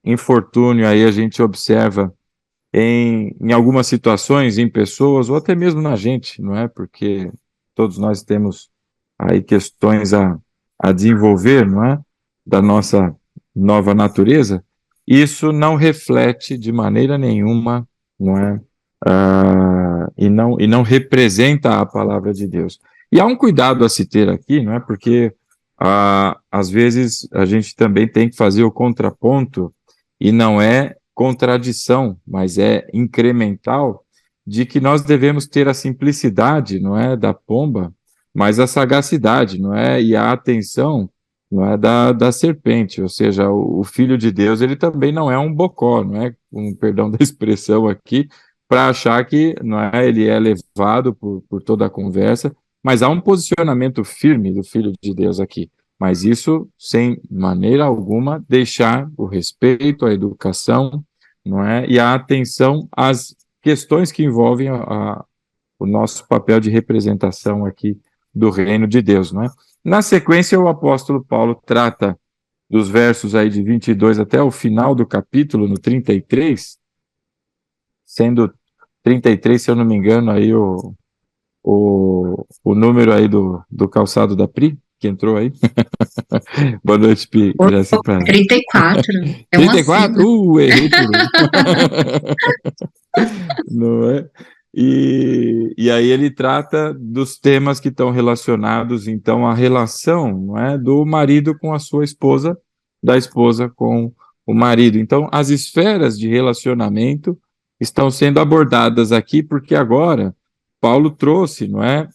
infortúnio aí a gente observa em algumas situações, em pessoas, ou até mesmo na gente, não é? Porque todos nós temos aí questões a desenvolver, não é? Da nossa nova natureza. Isso não reflete de maneira nenhuma, não é? E não representa a palavra de Deus. E há um cuidado a se ter aqui, não é? Porque às vezes a gente também tem que fazer o contraponto, e não é contradição, mas é incremental, de que nós devemos ter a simplicidade, não é, da pomba, mas a sagacidade, não é, e a atenção, não é, da serpente. Ou seja, o Filho de Deus, ele também não é um bocó, não é, com perdão da expressão aqui, para achar que, não é, ele é levado por toda a conversa, mas há um posicionamento firme do Filho de Deus aqui. Mas isso, sem maneira alguma, deixar o respeito, a educação, não é? E a atenção às questões que envolvem o nosso papel de representação aqui do reino de Deus, não é? Na sequência, o apóstolo Paulo trata dos versos aí de 22 até o final do capítulo, no 33, sendo 33, se eu não me engano, aí o número aí do calçado da Pri, que entrou aí. Boa noite, Pi. Ô, Graça e paz. 34, é um acima. 34? Errei por um. Não é? E aí ele trata dos temas que estão relacionados, então, à relação, não é, do marido com a sua esposa, da esposa com o marido. Então, as esferas de relacionamento estão sendo abordadas aqui, porque agora Paulo trouxe, não é,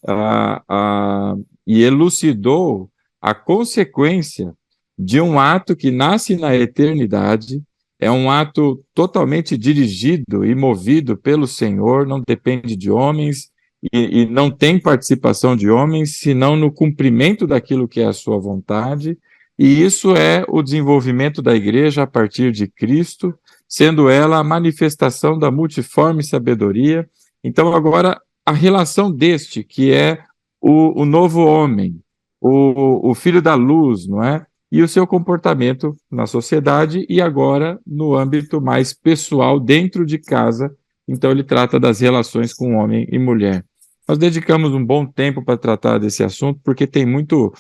e elucidou a consequência de um ato que nasce na eternidade. É um ato totalmente dirigido e movido pelo Senhor, não depende de homens e não tem participação de homens, senão no cumprimento daquilo que é a sua vontade. E isso é o desenvolvimento da igreja a partir de Cristo, sendo ela a manifestação da multiforme sabedoria. Então, agora, a relação deste, que é o novo homem, o filho da luz, não é? E o seu comportamento na sociedade e agora no âmbito mais pessoal, dentro de casa. Então, ele trata das relações com homem e mulher. Nós dedicamos um bom tempo para tratar desse assunto, porque tem muito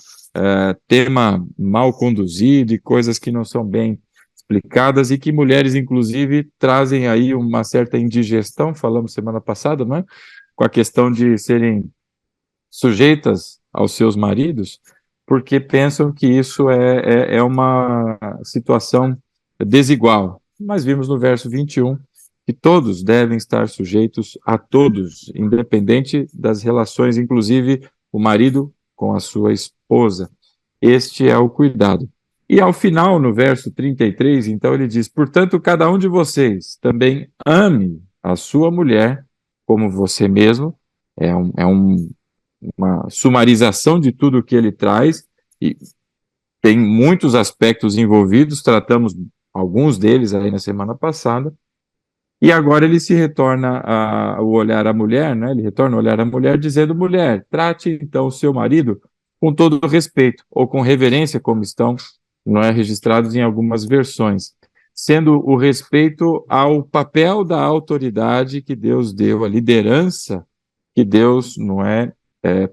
tema mal conduzido e coisas que não são bem explicadas e que mulheres, inclusive, trazem aí uma certa indigestão, falamos semana passada, não é? Com a questão de serem sujeitas aos seus maridos, porque pensam que isso é uma situação desigual. Mas vimos no verso 21 que todos devem estar sujeitos a todos, independente das relações, inclusive o marido com a sua esposa. Este é o cuidado. E ao final, no verso 33, então ele diz: portanto, cada um de vocês também ame a sua mulher como você mesmo. Uma sumarização de tudo o que ele traz, e tem muitos aspectos envolvidos, tratamos alguns deles aí na semana passada, e agora ele se retorna o olhar à mulher, né? Ele retorna o olhar à mulher dizendo: mulher, trate então o seu marido com todo respeito, ou com reverência, como estão, não é, registrados em algumas versões, sendo o respeito ao papel da autoridade que Deus deu, a liderança que Deus, não é,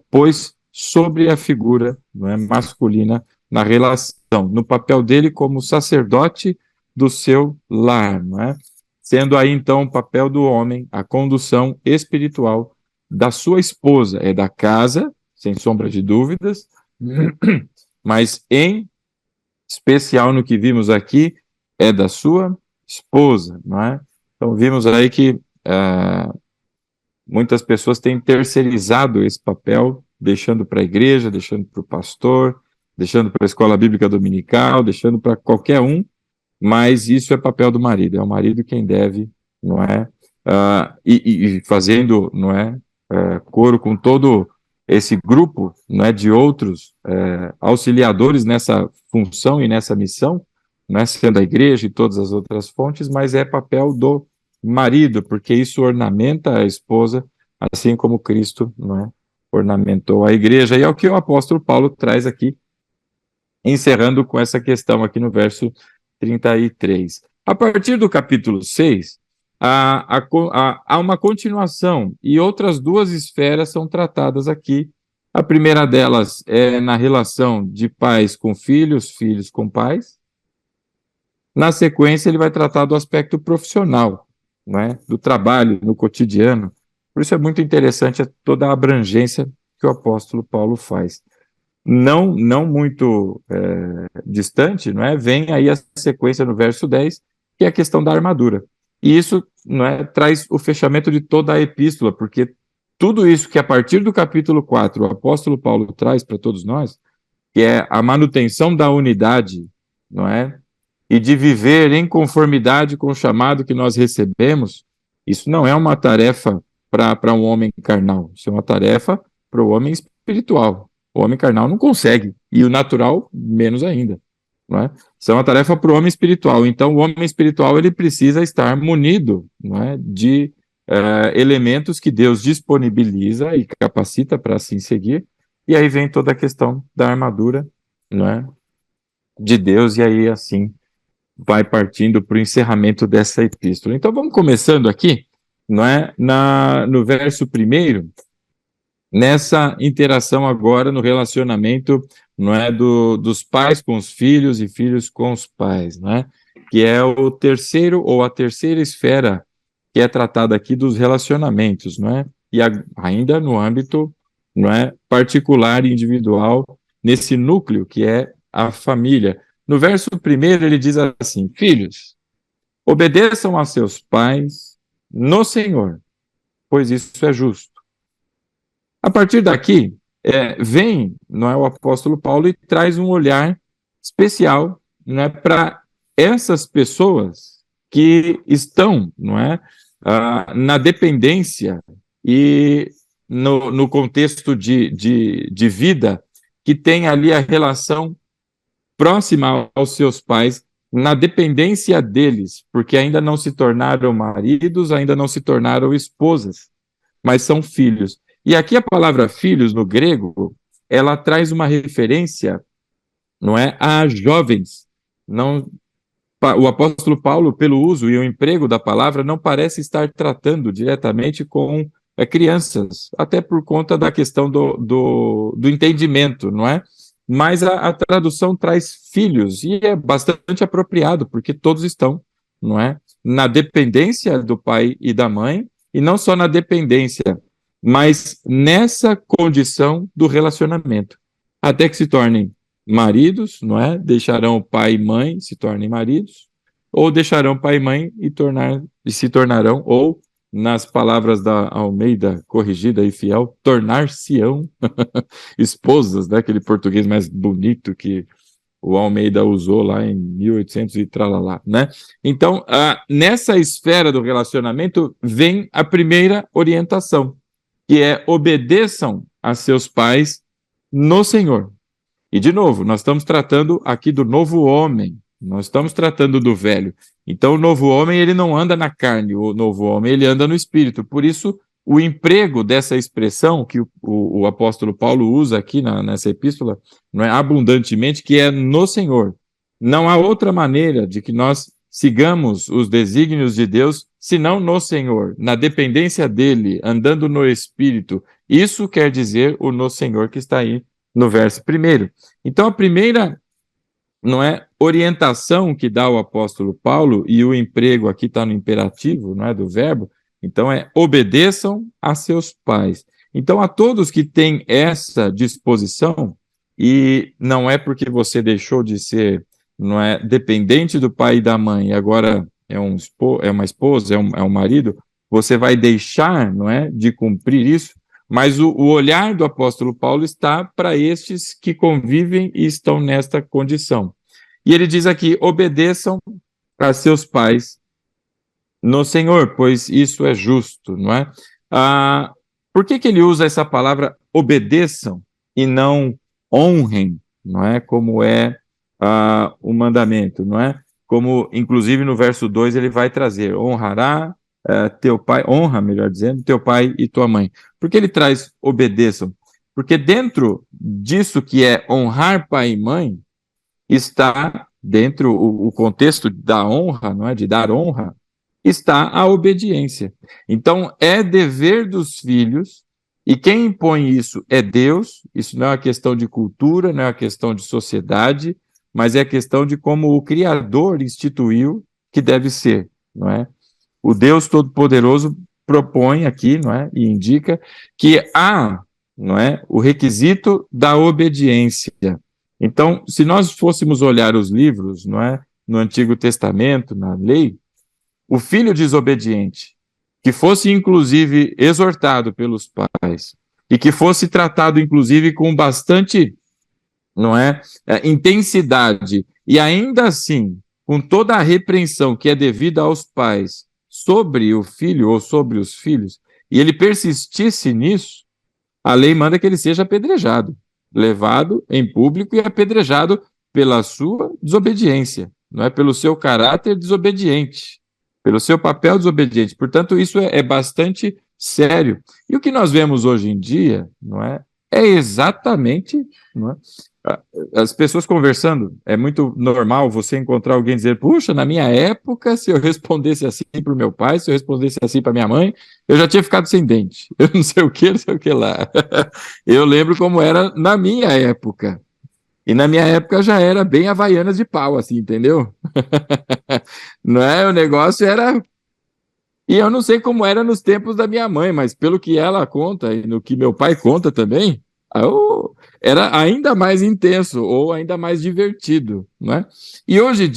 pôs sobre a figura, não é, masculina na relação, no papel dele como sacerdote do seu lar, não é? Sendo aí então o papel do homem a condução espiritual da sua esposa, é da casa, sem sombra de dúvidas, mas em especial no que vimos aqui é da sua esposa, não é? Então vimos aí que muitas pessoas têm terceirizado esse papel, deixando para a igreja, deixando para o pastor, deixando para a escola bíblica dominical, deixando para qualquer um, mas isso é papel do marido, é o marido quem deve, não é? E fazendo, não é? Coro com todo esse grupo, não é, de outros auxiliadores nessa função e nessa missão, não é, sendo a igreja e todas as outras fontes, mas é papel do marido, porque isso ornamenta a esposa, assim como Cristo, não é, ornamentou a igreja. E é o que o apóstolo Paulo traz aqui, encerrando com essa questão aqui no verso 33. A partir do capítulo 6, há uma continuação, e outras duas esferas são tratadas aqui. A primeira delas é na relação de pais com filhos, filhos com pais. Na sequência, ele vai tratar do aspecto profissional, né, do trabalho no cotidiano. Por isso é muito interessante toda a abrangência que o apóstolo Paulo faz. Não muito distante, não é? Vem aí a sequência no verso 10, que é a questão da armadura. E isso, não é, traz o fechamento de toda a epístola, porque tudo isso que a partir do capítulo 4 o apóstolo Paulo traz para todos nós, que é a manutenção da unidade, não é? E de viver em conformidade com o chamado que nós recebemos, isso não é uma tarefa para um homem carnal, isso é uma tarefa para o homem espiritual. O homem carnal não consegue, e o natural menos ainda. Não é? Isso é uma tarefa para o homem espiritual. Então, o homem espiritual ele precisa estar munido, não é, de elementos que Deus disponibiliza e capacita para assim seguir. E aí vem toda a questão da armadura, não é, de Deus, e aí assim vai partindo para o encerramento dessa epístola. Então vamos começando aqui, não é, no verso 1, nessa interação agora no relacionamento, não é, dos pais com os filhos e filhos com os pais, não é? Que é o terceiro ou a terceira esfera que é tratada aqui dos relacionamentos, não é? E ainda no âmbito, não é, particular e individual, nesse núcleo que é a família. No verso 1 ele diz assim: filhos, obedeçam a seus pais no Senhor, pois isso é justo. A partir daqui, vem, não é, o apóstolo Paulo e traz um olhar especial, não é, para essas pessoas que estão, não é, na dependência e no contexto de vida, que tem ali a relação próxima aos seus pais, na dependência deles, porque ainda não se tornaram maridos, ainda não se tornaram esposas, mas são filhos. E aqui a palavra filhos, no grego, ela traz uma referência, não é, a jovens. Não, o apóstolo Paulo, pelo uso e o emprego da palavra, não parece estar tratando diretamente com crianças, até por conta da questão do entendimento, não é? Mas a tradução traz filhos, e é bastante apropriado, porque todos estão, não é, na dependência do pai e da mãe, e não só na dependência, mas nessa condição do relacionamento, até que se tornem maridos, não é? Deixarão pai e mãe, se tornem maridos, ou deixarão pai e mãe e se tornarão, ou, nas palavras da Almeida, corrigida e fiel, tornar-se-ão esposas, né? Aquele português mais bonito que o Almeida usou lá em 1800 e tralalá, né? Então, nessa esfera do relacionamento, vem a primeira orientação, que é obedeçam a seus pais no Senhor. E, de novo, nós estamos tratando aqui do novo homem, nós estamos tratando do velho. Então, o novo homem, ele não anda na carne, o novo homem, ele anda no espírito. Por isso, o emprego dessa expressão que o apóstolo Paulo usa aqui nessa epístola, não é, abundantemente, que é no Senhor. Não há outra maneira de que nós sigamos os desígnios de Deus, senão no Senhor, na dependência dele, andando no Espírito. Isso quer dizer o no Senhor que está aí no verso 1. Então, a primeira, não é, orientação que dá o apóstolo Paulo, e o emprego aqui está no imperativo, não é, do verbo, então é obedeçam a seus pais. Então, a todos que têm essa disposição, e não é porque você deixou de ser, não é, dependente do pai e da mãe, e agora é uma esposa, é um marido, você vai deixar, não é, de cumprir isso, mas o olhar do apóstolo Paulo está para estes que convivem e estão nesta condição. E ele diz aqui, obedeçam a seus pais no Senhor, pois isso é justo, não é? Por que ele usa essa palavra obedeçam e não honrem, não é? Como é o mandamento, não é? Como, inclusive, no verso 2 ele vai trazer, honrará teu pai, honra, melhor dizendo, teu pai e tua mãe. Por que ele traz obedeçam? Porque dentro disso que é honrar pai e mãe, está dentro o contexto da honra, não é, de dar honra, está a obediência. Então, é dever dos filhos, e quem impõe isso é Deus. Isso não é uma questão de cultura, não é uma questão de sociedade, mas é a questão de como o Criador instituiu que deve ser, não é? O Deus Todo-Poderoso propõe aqui, não é, e indica que há, não é, o requisito da obediência. Então, se nós fôssemos olhar os livros, não é, no Antigo Testamento, na lei, o filho desobediente, que fosse inclusive exortado pelos pais e que fosse tratado inclusive com bastante, não é, intensidade, e ainda assim, com toda a repreensão que é devida aos pais sobre o filho ou sobre os filhos, e ele persistisse nisso, a lei manda que ele seja apedrejado, levado em público e apedrejado pela sua desobediência, não é, pelo seu caráter desobediente, pelo seu papel desobediente. Portanto, isso é bastante sério. E o que nós vemos hoje em dia, não é, é exatamente, não é, as pessoas conversando. É muito normal você encontrar alguém dizer: puxa, na minha época, se eu respondesse assim para o meu pai, se eu respondesse assim para minha mãe, eu já tinha ficado sem dente. Eu não sei o que, não sei o que lá. Eu lembro como era na minha época. E na minha época já era bem Havaianas de pau, assim, entendeu? Não é? O negócio era. E eu não sei como era nos tempos da minha mãe, mas pelo que ela conta e no que meu pai conta também, era ainda mais intenso ou ainda mais divertido, não é? E hoje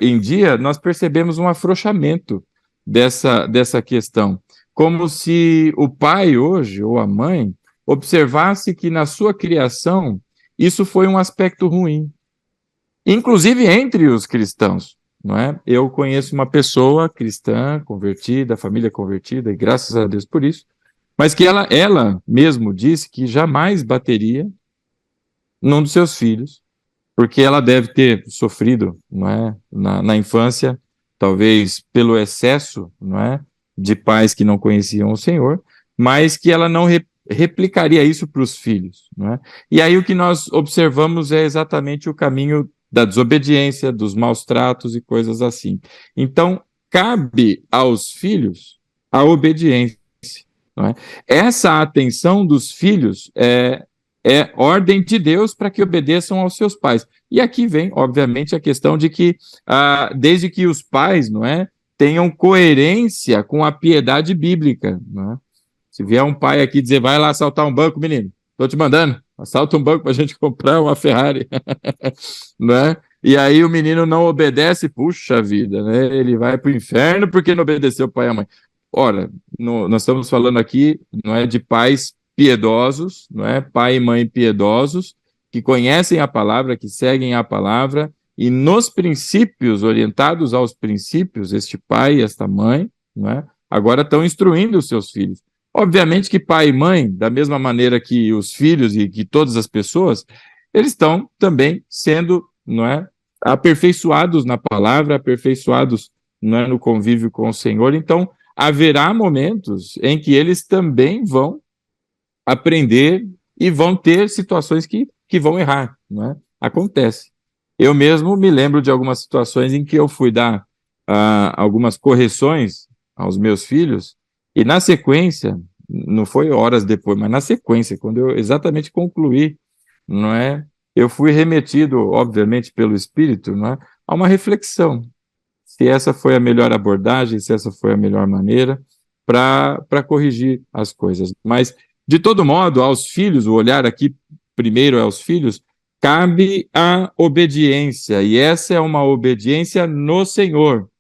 em dia nós percebemos um afrouxamento dessa questão, como se o pai hoje ou a mãe observasse que na sua criação isso foi um aspecto ruim, inclusive entre os cristãos. Não é? Eu conheço uma pessoa cristã, convertida, família convertida, e graças a Deus por isso, mas que ela mesmo disse que jamais bateria num dos seus filhos, porque ela deve ter sofrido, não é, na infância, talvez pelo excesso, não é, de pais que não conheciam o Senhor, mas que ela não replicaria isso para os filhos, não é? E aí o que nós observamos é exatamente o caminho da desobediência, dos maus tratos e coisas assim. Então, cabe aos filhos a obediência, não é? Essa atenção dos filhos é ordem de Deus para que obedeçam aos seus pais. E aqui vem, obviamente, a questão de que, desde que os pais, não é, tenham coerência com a piedade bíblica, não é? Se vier um pai aqui dizer: vai lá assaltar um banco, menino, estou te mandando, assalta um banco para a gente comprar uma Ferrari, não é? E aí o menino não obedece, puxa vida, né? Ele vai para o inferno porque não obedeceu o pai e a mãe. Ora, nós estamos falando aqui, não é, de pais piedosos, não é? Pai e mãe piedosos, que conhecem a palavra, que seguem a palavra, e nos princípios, orientados aos princípios, este pai e esta mãe, não é, agora estão instruindo os seus filhos. Obviamente que pai e mãe, da mesma maneira que os filhos e que todas as pessoas, eles estão também sendo, não é, aperfeiçoados na palavra, aperfeiçoados, não é, no convívio com o Senhor. Então, haverá momentos em que eles também vão aprender e vão ter situações que vão errar, não é? Acontece. Eu mesmo me lembro de algumas situações em que eu fui dar algumas correções aos meus filhos, e na sequência, não foi horas depois, mas na sequência, quando eu exatamente concluí, não é? Eu fui remetido, obviamente, pelo Espírito, não é, a uma reflexão, se essa foi a melhor abordagem, se essa foi a melhor maneira para corrigir as coisas. Mas, de todo modo, aos filhos, o olhar aqui primeiro é aos filhos, cabe a obediência, e essa é uma obediência no Senhor.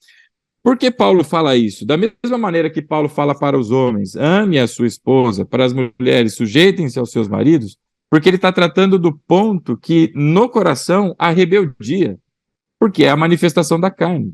Por que Paulo fala isso? Da mesma maneira que Paulo fala para os homens: ame a sua esposa, para as mulheres, sujeitem-se aos seus maridos, porque ele está tratando do ponto que no coração há rebeldia, porque é a manifestação da carne.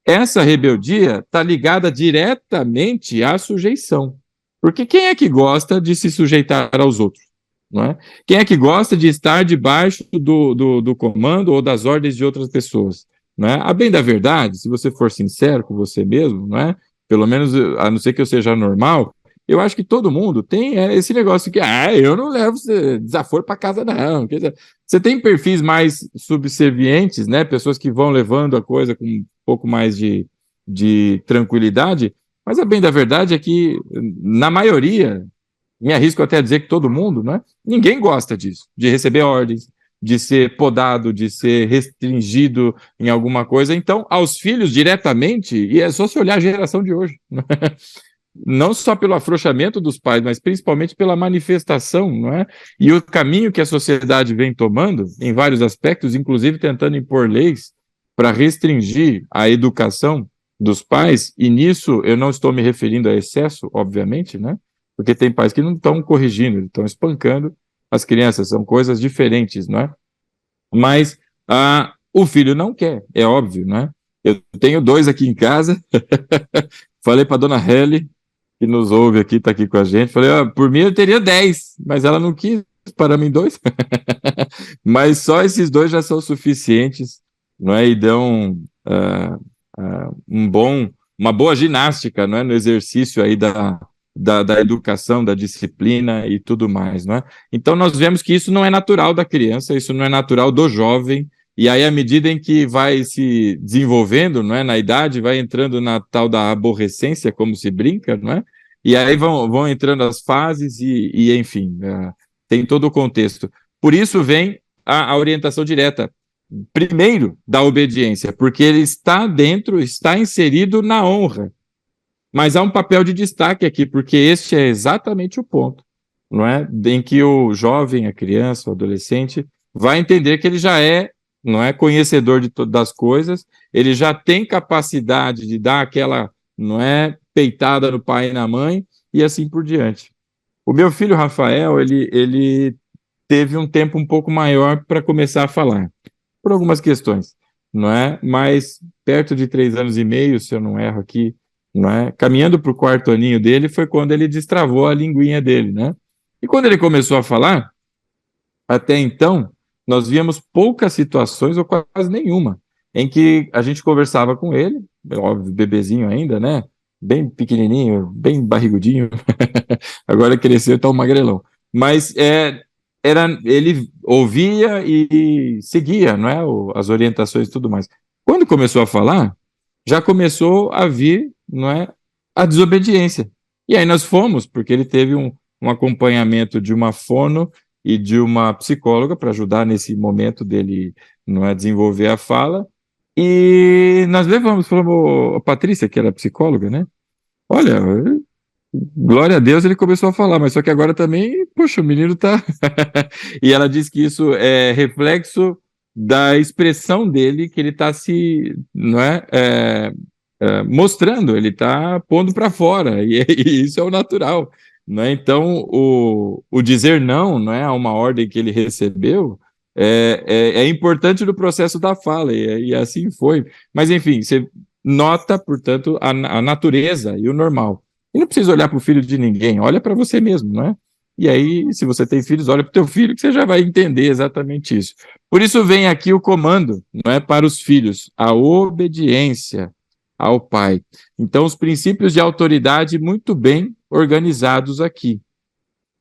Essa rebeldia está ligada diretamente à sujeição. Porque quem é que gosta de se sujeitar aos outros? Não é? Quem é que gosta de estar debaixo do comando ou das ordens de outras pessoas? Não é? A bem da verdade, se você for sincero com você mesmo, não é? Pelo menos, a não ser que eu seja normal, eu acho que todo mundo tem esse negócio que, eu não levo desaforo para casa, não. Quer dizer, você tem perfis mais subservientes, né? Pessoas que vão levando a coisa com um pouco mais de tranquilidade, mas a bem da verdade é que, na maioria, me arrisco até a dizer que todo mundo, né? Ninguém gosta disso, de receber ordens, de ser podado, de ser restringido em alguma coisa. Então, aos filhos diretamente, e é só se olhar a geração de hoje, né? Não só pelo afrouxamento dos pais, mas principalmente pela manifestação, não é? E o caminho que a sociedade vem tomando, em vários aspectos, inclusive tentando impor leis para restringir a educação dos pais, e nisso eu não estou me referindo a excesso, obviamente, né? Porque tem pais que não estão corrigindo, estão espancando as crianças, são coisas diferentes, não é? Mas o filho não quer, é óbvio, né? Eu tenho 2 aqui em casa, falei para dona Helly, que nos ouve aqui, está aqui com a gente, falei, por mim eu teria 10, mas ela não quis, para mim 2, mas só esses 2 já são suficientes, não é? E dão uma boa ginástica, não é? No exercício aí da educação, da disciplina e tudo mais, não é? Então nós vemos que isso não é natural da criança, isso não é natural do jovem, e aí à medida em que vai se desenvolvendo, não é? Na idade, vai entrando na tal da aborrecência, como se brinca, não é? E aí vão entrando as fases e enfim, tem todo o contexto. Por isso vem a orientação direta, primeiro, da obediência, porque ele está inserido na honra. Mas há um papel de destaque aqui, porque este é exatamente o ponto, não é? Em que o jovem, a criança, o adolescente, vai entender que ele já é, não é, conhecedor de todas as coisas, ele já tem capacidade de dar aquela, não é, peitada no pai e na mãe, e assim por diante. O meu filho Rafael, ele teve um tempo um pouco maior para começar a falar, por algumas questões, não é? Mas perto de 3 anos e meio, se eu não erro aqui, não é? Caminhando para o 4º aninho dele, foi quando ele destravou a linguinha dele, né? E quando ele começou a falar, até então, nós víamos poucas situações, ou quase nenhuma, em que a gente conversava com ele, óbvio, bebezinho ainda, né? Bem pequenininho, bem barrigudinho, agora cresceu, tá um magrelão. Mas ele ouvia e seguia, não é? As orientações e tudo mais. Quando começou a falar, já começou a vir, não é, a desobediência. E aí nós fomos, porque ele teve um acompanhamento de uma fono e de uma psicóloga para ajudar nesse momento dele, não é, desenvolver a fala. E nós falamos, a Patrícia, que era psicóloga, né? Olha, glória a Deus, ele começou a falar, mas só que agora também, poxa, o menino tá. E ela diz que isso é reflexo da expressão dele, que ele está se, não mostrando, ele está pondo para fora, e isso é o natural, não é? Então, o dizer não é, a uma ordem que ele recebeu, é importante no processo da fala, e assim foi. Mas, enfim, você nota, portanto, a natureza e o normal. E não precisa olhar para o filho de ninguém, olha para você mesmo, não é? E aí, se você tem filhos, olha para o teu filho, que você já vai entender exatamente isso. Por isso vem aqui o comando, não é, para os filhos, a obediência ao pai. Então, os princípios de autoridade muito bem organizados aqui.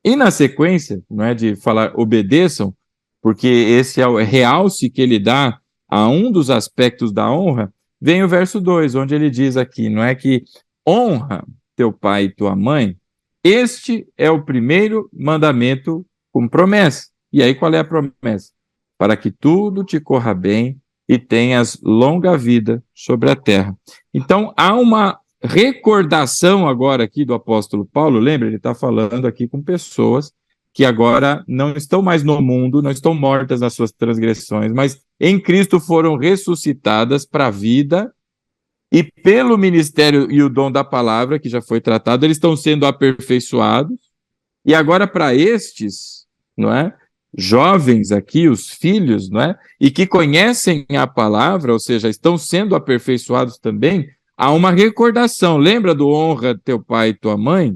E na sequência, não é, de falar obedeçam, porque esse é o realce que ele dá a um dos aspectos da honra, vem o verso 2, onde ele diz aqui, não é, que honra teu pai e tua mãe, este é o primeiro mandamento com promessa. E aí qual é a promessa? Para que tudo te corra bem e tenhas longa vida sobre a terra. Então, há uma recordação agora aqui do apóstolo Paulo, lembra? Ele está falando aqui com pessoas que agora não estão mais no mundo, não estão mortas nas suas transgressões, mas em Cristo foram ressuscitadas para a vida, e pelo ministério e o dom da palavra, que já foi tratado, eles estão sendo aperfeiçoados, e agora para estes, não é? Jovens aqui, os filhos, não é? E que conhecem a palavra, ou seja, estão sendo aperfeiçoados também, há uma recordação. Lembra do honra teu pai e tua mãe?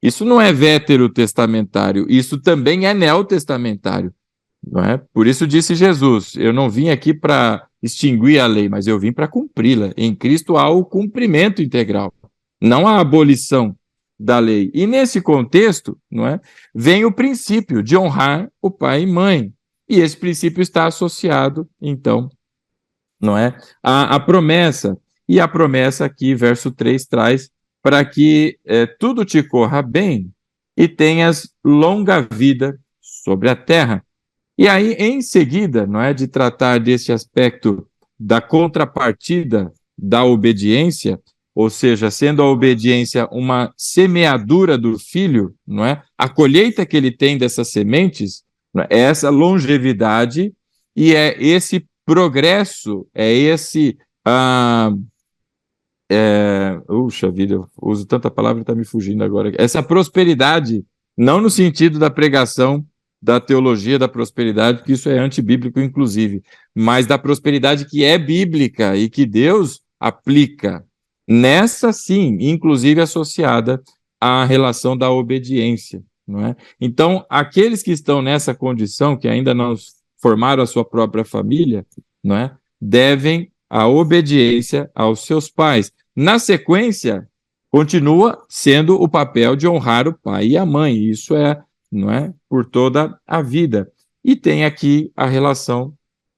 Isso não é veterotestamentário, isso também é neotestamentário, não é? Por isso disse Jesus, eu não vim aqui para extinguir a lei, mas eu vim para cumpri-la. Em Cristo há o cumprimento integral, não a abolição. da lei. E nesse contexto, não é, vem o princípio de honrar o pai e mãe. E esse princípio está associado, então, não é, à promessa. E a promessa aqui, verso 3, traz para que tudo te corra bem e tenhas longa vida sobre a terra. E aí, em seguida, não é, de tratar desse aspecto da contrapartida da obediência, ou seja, sendo a obediência uma semeadura do filho, não é? A colheita que ele tem dessas sementes, não é essa longevidade e é esse progresso, é esse puxa vida, eu uso tanta palavra que está me fugindo agora. Essa prosperidade, não no sentido da pregação da teologia da prosperidade, porque isso é antibíblico, inclusive, mas da prosperidade que é bíblica e que Deus aplica. Nessa, sim, inclusive associada à relação da obediência, não é? Então, aqueles que estão nessa condição, que ainda não formaram a sua própria família, não é? Devem a obediência aos seus pais. Na sequência, continua sendo o papel de honrar o pai e a mãe. Isso é, não é, por toda a vida. E tem aqui a relação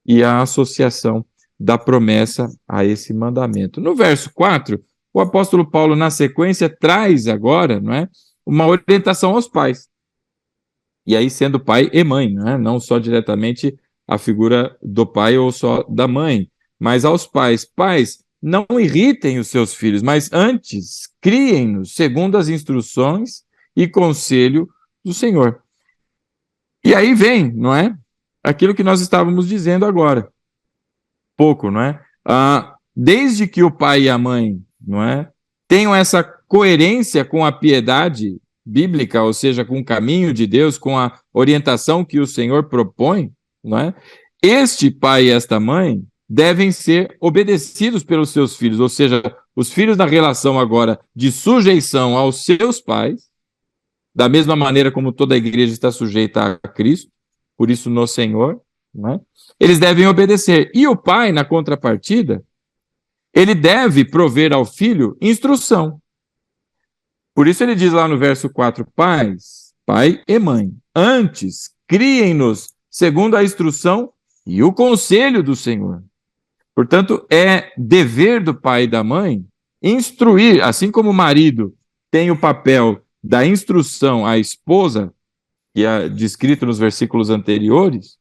e a associação da promessa a esse mandamento. No verso 4, o apóstolo Paulo, na sequência, traz agora, não é, uma orientação aos pais. E aí, sendo pai e mãe, não é? Não só diretamente a figura do pai ou só da mãe, mas aos pais. Pais, não irritem os seus filhos, mas antes criem-nos segundo as instruções e conselho do Senhor. E aí vem, não é? Aquilo que nós estávamos dizendo agora. Pouco, não é? Desde que o pai e a mãe, não é, tenham essa coerência com a piedade bíblica, ou seja, com o caminho de Deus, com a orientação que o Senhor propõe, não é? Este pai e esta mãe devem ser obedecidos pelos seus filhos, ou seja, os filhos na relação agora de sujeição aos seus pais, da mesma maneira como toda a igreja está sujeita a Cristo, por isso no Senhor, não é? Eles devem obedecer. E o pai, na contrapartida, ele deve prover ao filho instrução. Por isso ele diz lá no verso 4, pais, pai e mãe, antes criem-nos segundo a instrução e o conselho do Senhor. Portanto, é dever do pai e da mãe instruir, assim como o marido tem o papel da instrução à esposa, que é descrito nos versículos anteriores,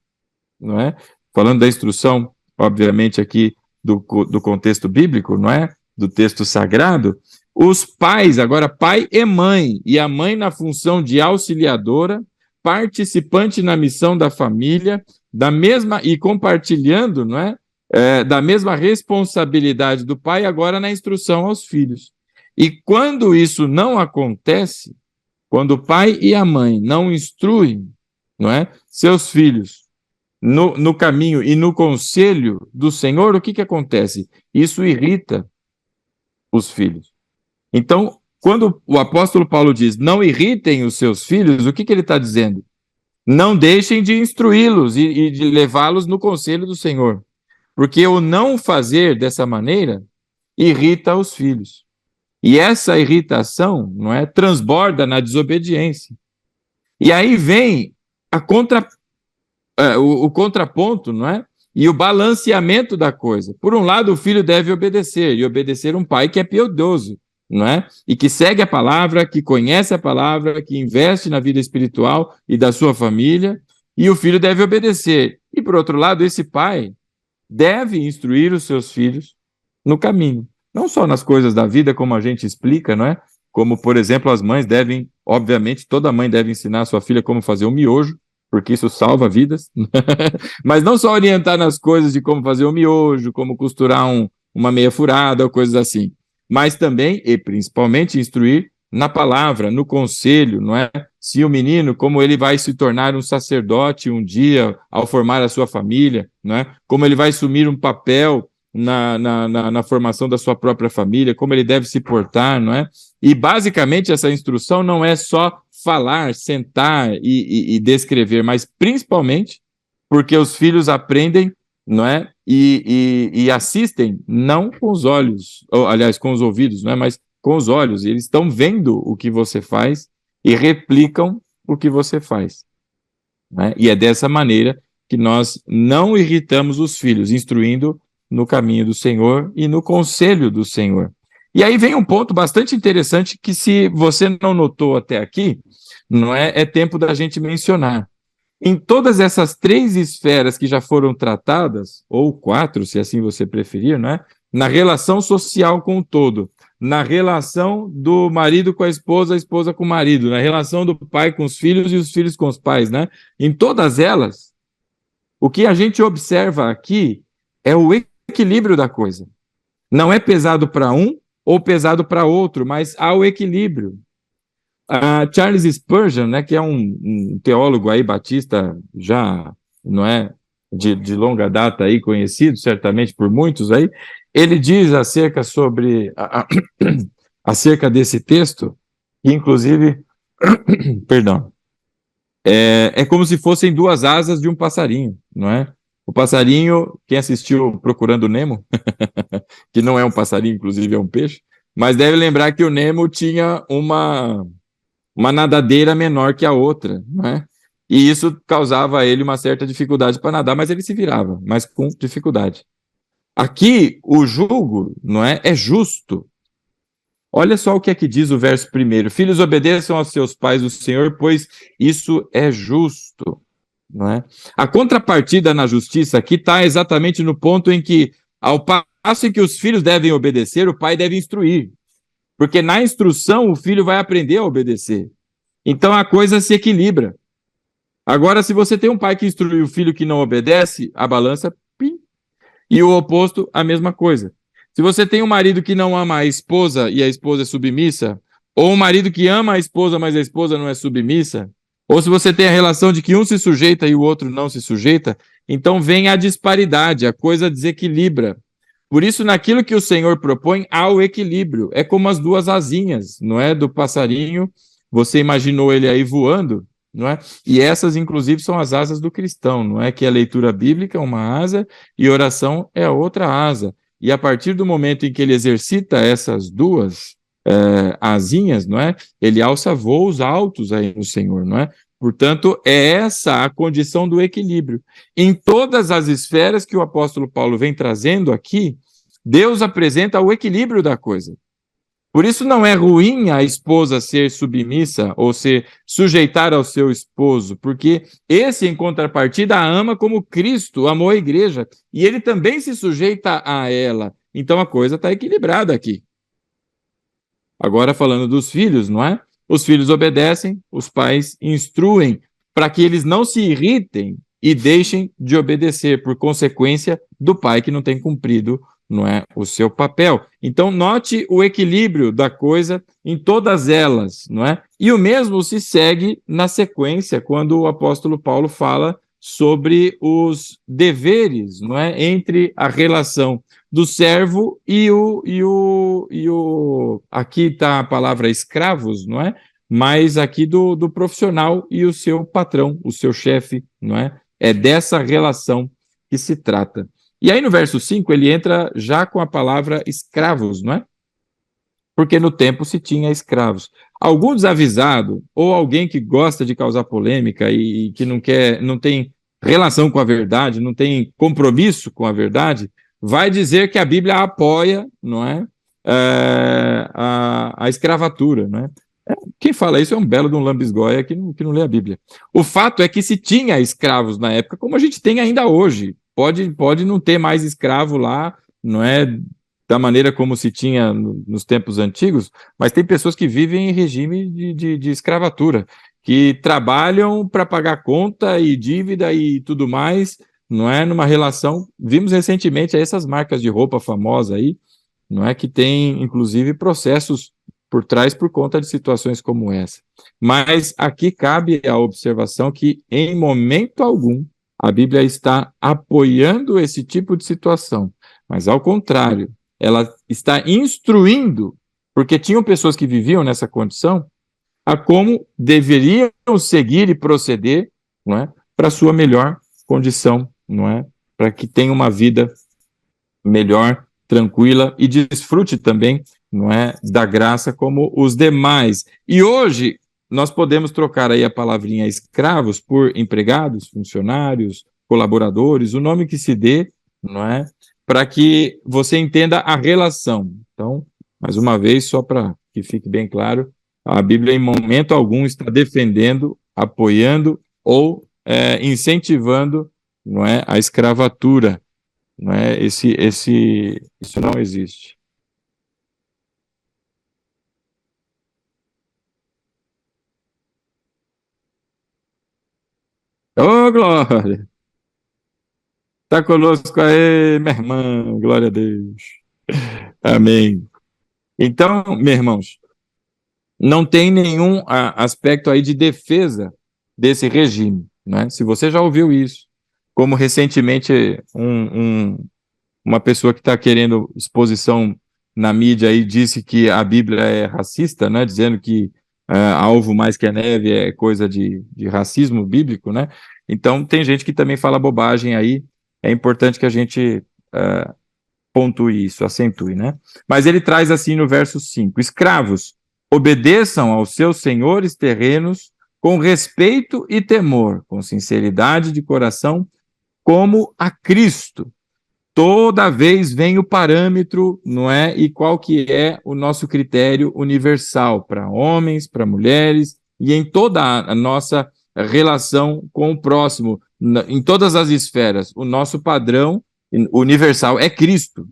não é? Falando da instrução, obviamente, aqui do contexto bíblico, não é? Do texto sagrado, os pais, agora pai e a mãe na função de auxiliadora, participante na missão da família, da mesma e compartilhando, não é? Da mesma responsabilidade do pai, agora na instrução aos filhos. E quando isso não acontece, quando o pai e a mãe não instruem, não é, seus filhos no caminho e no conselho do Senhor, o que acontece? Isso irrita os filhos. Então, quando o apóstolo Paulo diz, não irritem os seus filhos, o que ele está dizendo? Não deixem de instruí-los e de levá-los no conselho do Senhor. Porque o não fazer dessa maneira irrita os filhos. E essa irritação, não é, transborda na desobediência. E aí vem o contraponto, não é? E o balanceamento da coisa. Por um lado, o filho deve obedecer, e obedecer um pai que é piedoso, não é? E que segue a palavra, que conhece a palavra, que investe na vida espiritual e da sua família, e o filho deve obedecer. E, por outro lado, esse pai deve instruir os seus filhos no caminho. Não só nas coisas da vida, como a gente explica, não é? Como, por exemplo, as mães devem, obviamente, toda mãe deve ensinar a sua filha como fazer um miojo, porque isso salva vidas, mas não só orientar nas coisas de como fazer um miojo, como costurar uma meia furada ou coisas assim, mas também e principalmente instruir na palavra, no conselho, não é? Se o menino, como ele vai se tornar um sacerdote um dia ao formar a sua família, não é? Como ele vai assumir um papel na formação da sua própria família, como ele deve se portar, não é? E basicamente essa instrução não é só falar, sentar e descrever, mas principalmente porque os filhos aprendem, não é? E assistem não com os olhos, ou, aliás, com os ouvidos, não é? Mas com os olhos, e eles estão vendo o que você faz e replicam o que você faz, né? E é dessa maneira que nós não irritamos os filhos, instruindo no caminho do Senhor e no conselho do Senhor. E aí vem um ponto bastante interessante que, se você não notou até aqui, não é tempo da gente mencionar. Em todas essas 3 esferas que já foram tratadas, ou 4, se assim você preferir, né? Na relação social com o todo, na relação do marido com a esposa com o marido, na relação do pai com os filhos e os filhos com os pais, né? Em todas elas, o que a gente observa aqui é o equilíbrio da coisa. Não é pesado para um ou pesado para outro, mas há o equilíbrio. Charles Spurgeon, né, que é um teólogo aí batista já, não é, de longa data aí, conhecido certamente por muitos aí, ele diz acerca desse texto, que inclusive, perdão, é como se fossem 2 asas de um passarinho, não é? O passarinho, quem assistiu Procurando Nemo, que não é um passarinho, inclusive é um peixe, mas deve lembrar que o Nemo tinha uma nadadeira menor que a outra, né? E isso causava a ele uma certa dificuldade para nadar, mas ele se virava, mas com dificuldade. Aqui, o jugo, não é justo. Olha só o que é que diz o verso 1. Filhos, obedeçam aos seus pais o Senhor, pois isso é justo, não é? A contrapartida na justiça aqui está exatamente no ponto em que, ao passo em que os filhos devem obedecer, o pai deve instruir. Porque na instrução o filho vai aprender a obedecer. Então a coisa se equilibra. Agora, se você tem um pai que instrui o filho que não obedece, a balança, pim. E o oposto, a mesma coisa. Se você tem um marido que não ama a esposa e a esposa é submissa, ou um marido que ama a esposa, mas a esposa não é submissa, ou se você tem a relação de que um se sujeita e o outro não se sujeita, então vem a disparidade, a coisa desequilibra. Por isso, naquilo que o Senhor propõe, há o equilíbrio. É como as 2 asinhas, não é? Do passarinho. Você imaginou ele aí voando, não é? E essas, inclusive, são as asas do cristão, não é? Que a leitura bíblica é uma asa e oração é a outra asa. E a partir do momento em que ele exercita essas 2 asinhas, não é? Ele alça voos altos aí no Senhor, não é? Portanto, é essa a condição do equilíbrio. Em todas as esferas que o apóstolo Paulo vem trazendo aqui, Deus apresenta o equilíbrio da coisa. Por isso não é ruim a esposa ser submissa ou se sujeitar ao seu esposo, porque esse, em contrapartida, a ama como Cristo amou a igreja, e ele também se sujeita a ela. Então a coisa está equilibrada aqui. Agora, falando dos filhos, não é? Os filhos obedecem, os pais instruem, para que eles não se irritem e deixem de obedecer, por consequência do pai que não tem cumprido, não é, o seu papel. Então, note o equilíbrio da coisa em todas elas, não é? E o mesmo se segue na sequência, quando o apóstolo Paulo fala sobre os deveres, não é? Entre a relação do servo e o aqui está a palavra escravos, não é? Mas aqui do profissional e o seu patrão, o seu chefe, não é? É dessa relação que se trata. E aí no verso 5 ele entra já com a palavra escravos, não é? Porque no tempo se tinha escravos. Algum desavisado ou alguém que gosta de causar polêmica e que não tem relação com a verdade, não tem compromisso com a verdade, vai dizer que a Bíblia apoia, não é, a escravatura, não é? Quem fala isso é um belo de um lambisgoia que não lê a Bíblia. O fato é que se tinha escravos na época, como a gente tem ainda hoje. Pode não ter mais escravo lá, não é da maneira como se tinha nos tempos antigos, mas tem pessoas que vivem em regime de escravatura, que trabalham para pagar conta e dívida e tudo mais, não é? Numa relação. Vimos recentemente essas marcas de roupa famosa aí, não é? Que tem, inclusive, processos por trás por conta de situações como essa. Mas aqui cabe a observação que, em momento algum, a Bíblia está apoiando esse tipo de situação, mas, ao contrário, ela está instruindo, porque tinham pessoas que viviam nessa condição, a como deveriam seguir e proceder, não é, para a sua melhor condição, não é, para que tenham uma vida melhor, tranquila e desfrute também não é, da graça como os demais. E hoje nós podemos trocar aí a palavrinha escravos por empregados, funcionários, colaboradores, o nome que se dê, não é, para que você entenda a relação. Então, mais uma vez, só para que fique bem claro, a Bíblia em momento algum está defendendo, apoiando ou incentivando, não é, a escravatura, não é? Isso não existe. Ô, Glória! Está conosco aí, minha irmã, glória a Deus. Amém. Então, meus irmãos, não tem nenhum aspecto aí de defesa desse regime, né? Se você já ouviu isso, como recentemente uma pessoa que está querendo exposição na mídia aí disse que a Bíblia é racista, né? Dizendo que alvo mais que a neve é coisa de racismo bíblico, né? Então tem gente que também fala bobagem aí. É importante que a gente pontue isso, acentue, né? Mas ele traz assim no verso 5: escravos, obedeçam aos seus senhores terrenos com respeito e temor, com sinceridade de coração, como a Cristo. Toda vez vem o parâmetro, não é? E qual que é o nosso critério universal para homens, para mulheres e em toda a nossa relação com o próximo, em todas as esferas. O nosso padrão universal é Cristo.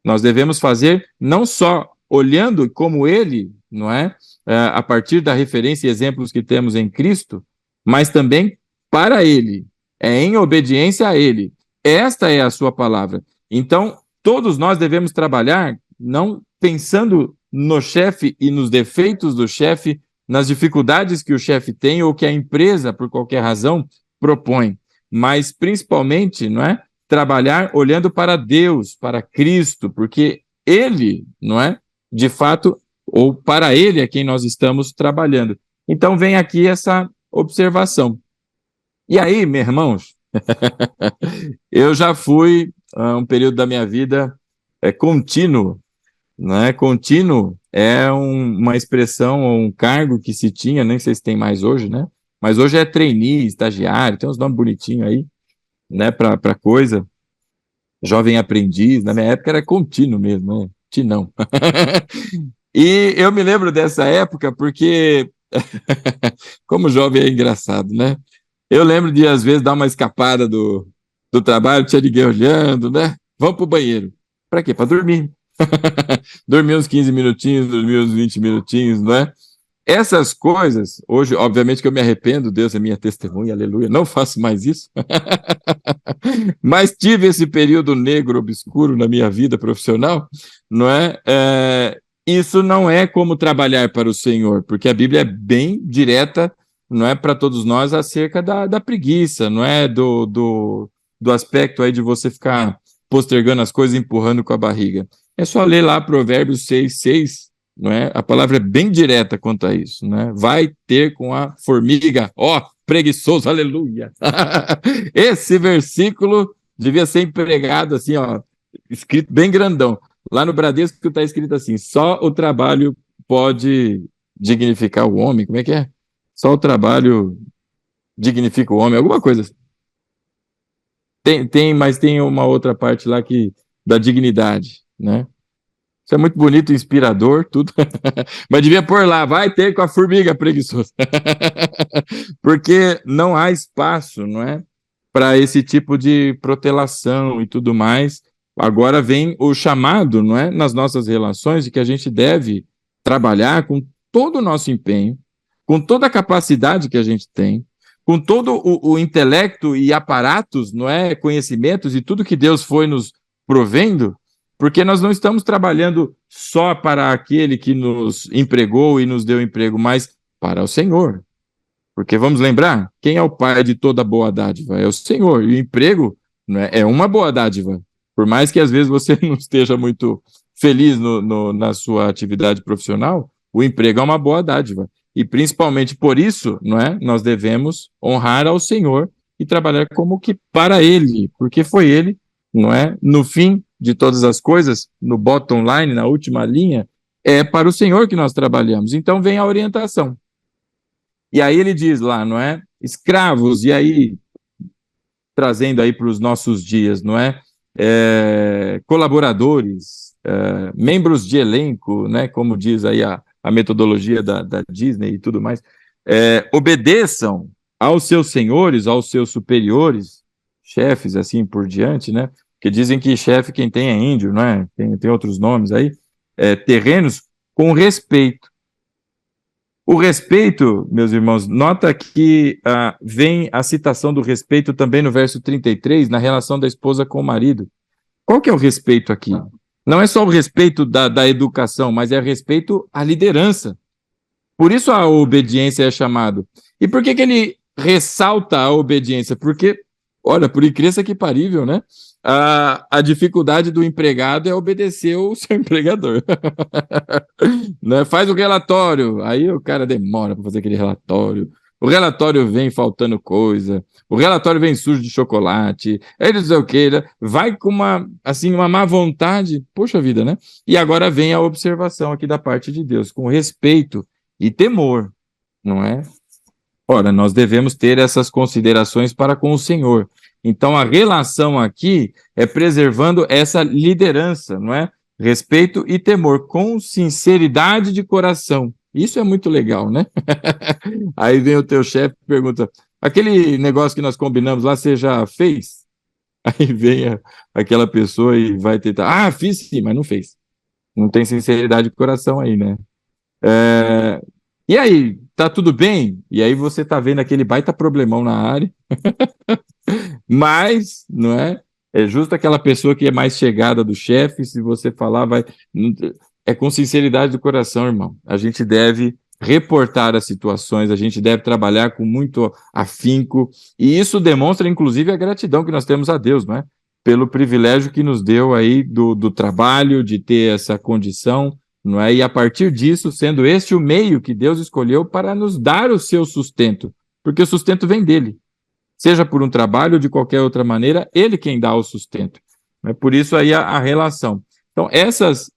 Nós devemos fazer não só olhando como ele, não é? A partir da referência e exemplos que temos em Cristo, mas também para ele, em obediência a ele. Esta é a sua palavra. Então, todos nós devemos trabalhar não pensando no chefe e nos defeitos do chefe, nas dificuldades que o chefe tem ou que a empresa, por qualquer razão, propõe, mas principalmente, não é? Trabalhar olhando para Deus, para Cristo, porque ele, não é? De fato, ou para ele é quem nós estamos trabalhando. Então, vem aqui essa observação. E aí, meus irmãos, eu já fui um período da minha vida contínuo, né? Contínuo é uma expressão ou um cargo que se tinha, nem sei se tem mais hoje, né? Mas hoje é trainee, estagiário, tem uns nomes bonitinhos aí, né? Para coisa, jovem aprendiz. Na minha época era contínuo mesmo, né? Tinão. E eu me lembro dessa época porque, como jovem é engraçado, né? Eu lembro de, às vezes, dar uma escapada do trabalho, tinha ninguém olhando, né? Vamos pro banheiro. Para quê? Para dormir. Dormir uns 15 minutinhos, dormir uns 20 minutinhos, não é? Essas coisas, hoje, obviamente que eu me arrependo, Deus é minha testemunha, aleluia, não faço mais isso. Mas tive esse período negro, obscuro na minha vida profissional, não é? Isso não é como trabalhar para o Senhor, porque a Bíblia é bem direta, não é, para todos nós, acerca da preguiça, não é? Do aspecto aí de você ficar postergando as coisas, empurrando com a barriga. É só ler lá Provérbios 6:6, não é? A palavra é bem direta quanto a isso, né? Vai ter com a formiga, ó, preguiçoso, aleluia. Esse versículo devia ser empregado assim, ó, escrito bem grandão. Lá no Bradesco está escrito assim: só o trabalho pode dignificar o homem. Como é que é? Só o trabalho dignifica o homem, alguma coisa assim. Mas tem uma outra parte lá que da dignidade, né? Isso é muito bonito, inspirador, tudo. Mas devia pôr lá, vai ter com a formiga preguiçosa. Porque não há espaço, não é? Para esse tipo de protelação e tudo mais. Agora vem o chamado, não é? Nas nossas relações, de que a gente deve trabalhar com todo o nosso empenho, com toda a capacidade que a gente tem, com todo o intelecto e aparatos, não é? Conhecimentos e tudo que Deus foi nos provendo, porque nós não estamos trabalhando só para aquele que nos empregou e nos deu emprego, mas para o Senhor. Porque vamos lembrar, quem é o pai de toda boa dádiva? É o Senhor. E o emprego, né, é uma boa dádiva. Por mais que às vezes você não esteja muito feliz na sua atividade profissional, o emprego é uma boa dádiva. E principalmente por isso, não é? Nós devemos honrar ao Senhor e trabalhar como que para Ele, porque foi Ele, não é? No fim de todas as coisas, no bottom line, na última linha, é para o Senhor que nós trabalhamos. Então vem a orientação. E aí ele diz lá, não é? Escravos, e aí trazendo aí para os nossos dias, não é? Colaboradores, membros de elenco, né? Como diz aí a metodologia da Disney e tudo mais, obedeçam aos seus senhores, aos seus superiores, chefes, assim por diante, né? Porque dizem que chefe quem tem é índio, não é? Tem outros nomes aí, terrenos, com respeito. O respeito, meus irmãos, nota que vem a citação do respeito também no verso 33, na relação da esposa com o marido. Qual que é o respeito aqui? Não é só o respeito da educação, mas é o respeito à liderança. Por isso a obediência é chamado. E por que ele ressalta a obediência? Porque, olha, por incrível que parível, né? A dificuldade do empregado é obedecer o seu empregador. Né? Faz o relatório, aí o cara demora para fazer aquele relatório. O relatório vem faltando coisa, o relatório vem sujo de chocolate, aí não sei o que, né? Vai com uma má vontade, poxa vida, né? E agora vem a observação aqui da parte de Deus, com respeito e temor, não é? Ora, nós devemos ter essas considerações para com o Senhor. Então, a relação aqui é preservando essa liderança, não é? Respeito e temor, com sinceridade de coração. Isso é muito legal, né? Aí vem o teu chefe e pergunta, aquele negócio que nós combinamos lá, você já fez? Aí vem aquela pessoa e vai tentar, fiz sim, mas não fez. Não tem sinceridade de coração aí, né? E aí, tá tudo bem? E aí você tá vendo aquele baita problemão na área, mas, não é? É justo aquela pessoa que é mais chegada do chefe, se você falar, é com sinceridade do coração, irmão. A gente deve reportar as situações, a gente deve trabalhar com muito afinco, e isso demonstra, inclusive, a gratidão que nós temos a Deus, não é? Pelo privilégio que nos deu aí do trabalho, de ter essa condição, não é? E a partir disso, sendo este o meio que Deus escolheu para nos dar o seu sustento, porque o sustento vem dele. Seja por um trabalho ou de qualquer outra maneira, ele quem dá o sustento. É por isso aí a relação. Então, essas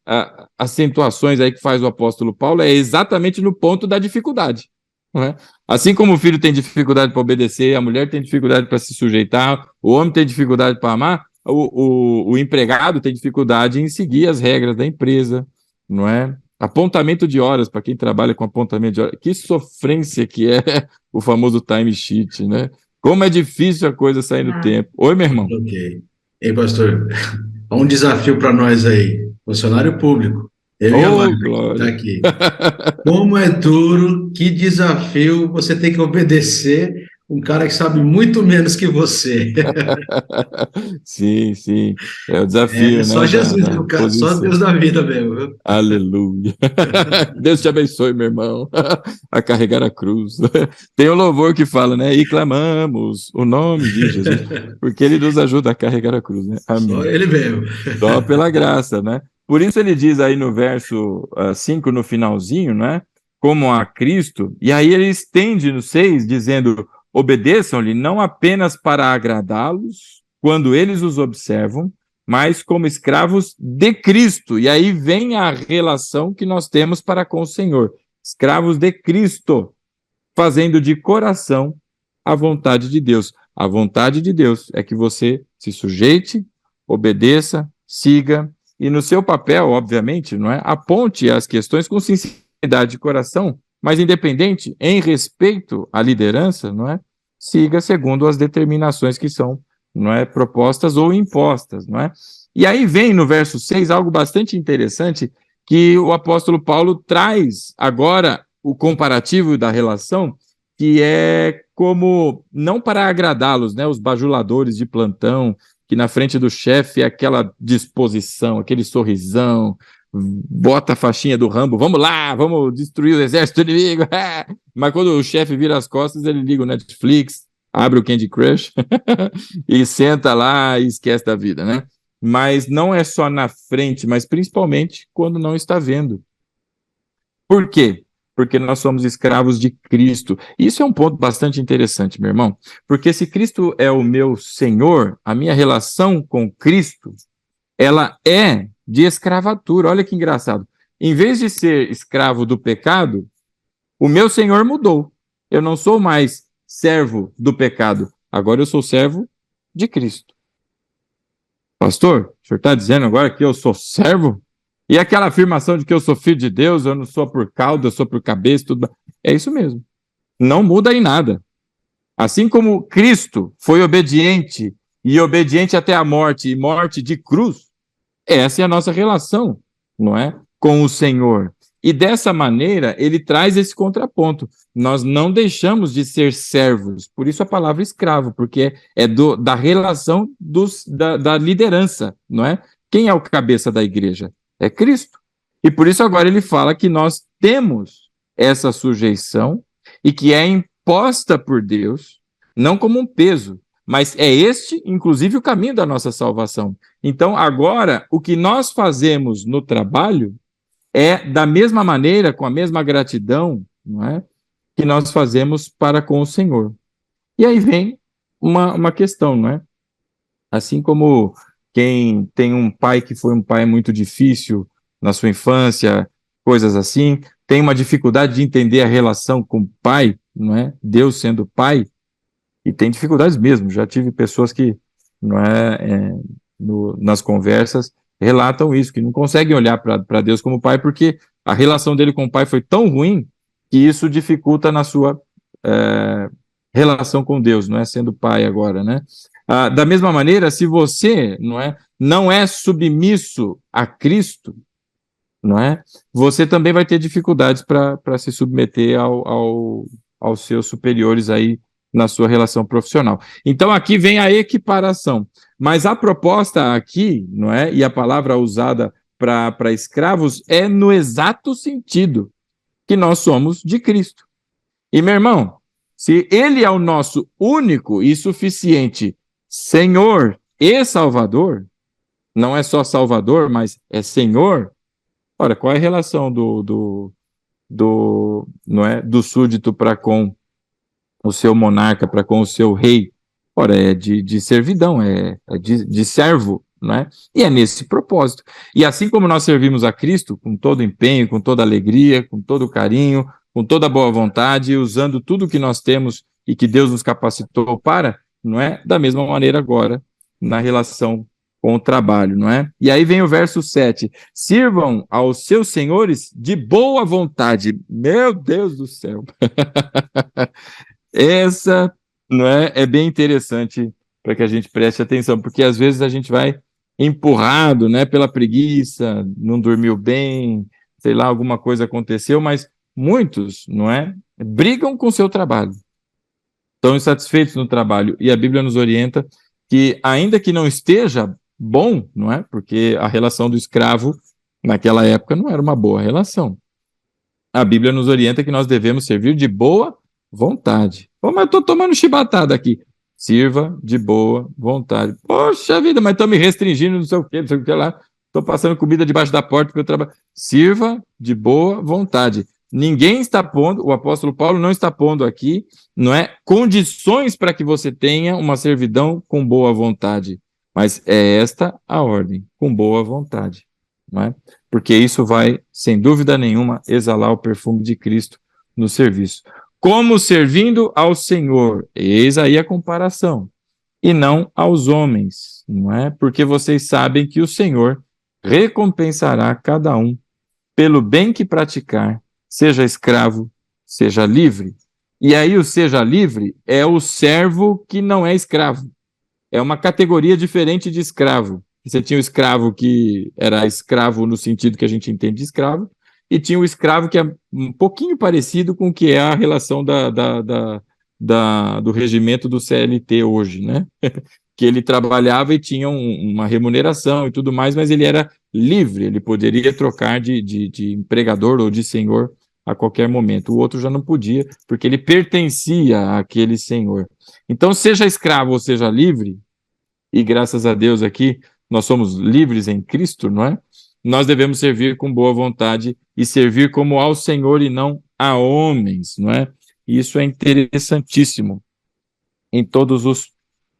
acentuações aí que faz o apóstolo Paulo é exatamente no ponto da dificuldade. Não é? Assim como o filho tem dificuldade para obedecer, a mulher tem dificuldade para se sujeitar, o homem tem dificuldade para amar, o empregado tem dificuldade em seguir as regras da empresa, não é? Apontamento de horas, para quem trabalha com apontamento de horas, que sofrência que é o famoso time sheet, né? Como é difícil a coisa sair no tempo. Oi, meu irmão. Ok. Ei, pastor, um desafio para nós aí, funcionário público. Eu e a Mari, que está aqui. Como é duro, que desafio você tem que obedecer um cara que sabe muito menos que você. Sim, sim. É o desafio, né? Só Jesus, só Deus da vida mesmo. Viu? Aleluia. Deus te abençoe, meu irmão, a carregar a cruz. Tem um louvor que fala, né? E clamamos o nome de Jesus, porque ele nos ajuda a carregar a cruz, né? Amém. Só ele mesmo. Só pela graça, né? Por isso ele diz aí no verso 5, no finalzinho, né? Como a Cristo, e aí ele estende no 6, dizendo: obedeçam-lhe não apenas para agradá-los, quando eles os observam, mas como escravos de Cristo. E aí vem a relação que nós temos para com o Senhor. Escravos de Cristo, fazendo de coração a vontade de Deus. A vontade de Deus é que você se sujeite, obedeça, siga, e no seu papel, obviamente, não é? Aponte as questões com sinceridade de coração, mas independente, em respeito à liderança, não é? Siga segundo as determinações que são, não é, propostas ou impostas, não é? E aí vem no verso 6 algo bastante interessante que o apóstolo Paulo traz agora o comparativo da relação, que é como, não para agradá-los, né, os bajuladores de plantão, que na frente do chefe é aquela disposição, aquele sorrisão, bota a faixinha do Rambo, vamos lá, vamos destruir o exército inimigo. Mas quando o chefe vira as costas, ele liga o Netflix, abre o Candy Crush e senta lá e esquece da vida, né? Mas não é só na frente, mas principalmente quando não está vendo. Por quê? Porque nós somos escravos de Cristo. Isso é um ponto bastante interessante, meu irmão, porque se Cristo é o meu Senhor, a minha relação com Cristo, ela é de escravatura. Olha que engraçado. em vez de ser escravo do pecado, o meu Senhor mudou. Eu não sou mais servo do pecado. Agora eu sou servo de Cristo. Pastor, o senhor está dizendo agora que eu sou servo? E aquela afirmação de que eu sou filho de Deus, eu não sou por cauda, eu sou por cabeça, tudo. É isso mesmo. Não muda em nada. Assim como Cristo foi obediente, e obediente até a morte, e morte de cruz, essa é a nossa relação, não é? Com o Senhor. E dessa maneira, ele traz esse contraponto. Nós não deixamos de ser servos, por isso a palavra escravo, porque é da relação da liderança, não é? Quem é o cabeça da igreja? É Cristo. E por isso agora ele fala que nós temos essa sujeição e que é imposta por Deus, não como um peso, mas é este, inclusive, o caminho da nossa salvação. Então, agora, o que nós fazemos no trabalho é da mesma maneira, com a mesma gratidão, não é, que nós fazemos para com o Senhor. E aí vem uma questão, não é? Assim como quem tem um pai que foi um pai muito difícil na sua infância, coisas assim, tem uma dificuldade de entender a relação com o pai, não é? Deus sendo pai, e tem dificuldades mesmo. Já tive pessoas que, não é, nas conversas, relatam isso, que não conseguem olhar para Deus como pai, porque a relação dele com o pai foi tão ruim que isso dificulta na sua relação com Deus, não é, sendo pai agora, né? Da mesma maneira, se você não é submisso a Cristo, não é? Você também vai ter dificuldades para se submeter aos seus superiores aí na sua relação profissional. Então aqui vem a equiparação, mas a proposta aqui, não é? E a palavra usada para escravos é no exato sentido que nós somos de Cristo. E meu irmão, se ele é o nosso único e suficiente Senhor e Salvador, não é só Salvador, mas é Senhor. Ora, qual é a relação não é, do súdito para com o seu monarca, para com o seu rei? Ora, é de servidão, é de servo, não é? E é nesse propósito. E assim como nós servimos a Cristo, com todo empenho, com toda alegria, com todo carinho, com toda boa vontade, usando tudo que nós temos e que Deus nos capacitou para, não é? Da mesma maneira agora, na relação com o trabalho, não é? E aí vem o verso 7. Sirvam aos seus senhores de boa vontade. Meu Deus do céu! Essa, não é bem interessante para que a gente preste atenção, porque às vezes a gente vai empurrado, né, pela preguiça, não dormiu bem, sei lá, alguma coisa aconteceu, mas muitos, não é, brigam com o seu trabalho, estão insatisfeitos no trabalho, e a Bíblia nos orienta que, ainda que não esteja bom, não é, porque a relação do escravo naquela época não era uma boa relação, a Bíblia nos orienta que nós devemos servir de boa vontade. Mas eu estou tomando chibatada aqui. Sirva de boa vontade. Poxa vida, mas estão me restringindo, não sei o que lá. Estou passando comida debaixo da porta porque eu trabalho. Sirva de boa vontade. Ninguém está pondo, o apóstolo Paulo não está pondo aqui, não é, condições para que você tenha uma servidão com boa vontade. Mas é esta a ordem, com boa vontade. Não é? Porque isso vai, sem dúvida nenhuma, exalar o perfume de Cristo no serviço. Como servindo ao Senhor, eis aí a comparação, e não aos homens, não é? Porque vocês sabem que o Senhor recompensará cada um pelo bem que praticar, seja escravo, seja livre. E aí o seja livre é o servo que não é escravo. É uma categoria diferente de escravo. Você tinha o escravo que era escravo no sentido que a gente entende de escravo, e tinha o escravo que é um pouquinho parecido com o que é a relação do regimento do CLT hoje, né? Que ele trabalhava e tinha uma remuneração e tudo mais, mas ele era livre, ele poderia trocar de empregador ou de senhor a qualquer momento. O outro já não podia, porque ele pertencia àquele senhor. Então, seja escravo ou seja livre, e graças a Deus aqui, nós somos livres em Cristo, não é? Nós devemos servir com boa vontade e servir como ao Senhor e não a homens, não é? E isso é interessantíssimo em todos os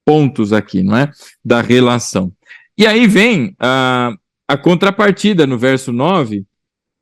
pontos aqui, não é? Da relação. E aí vem a contrapartida no verso 9,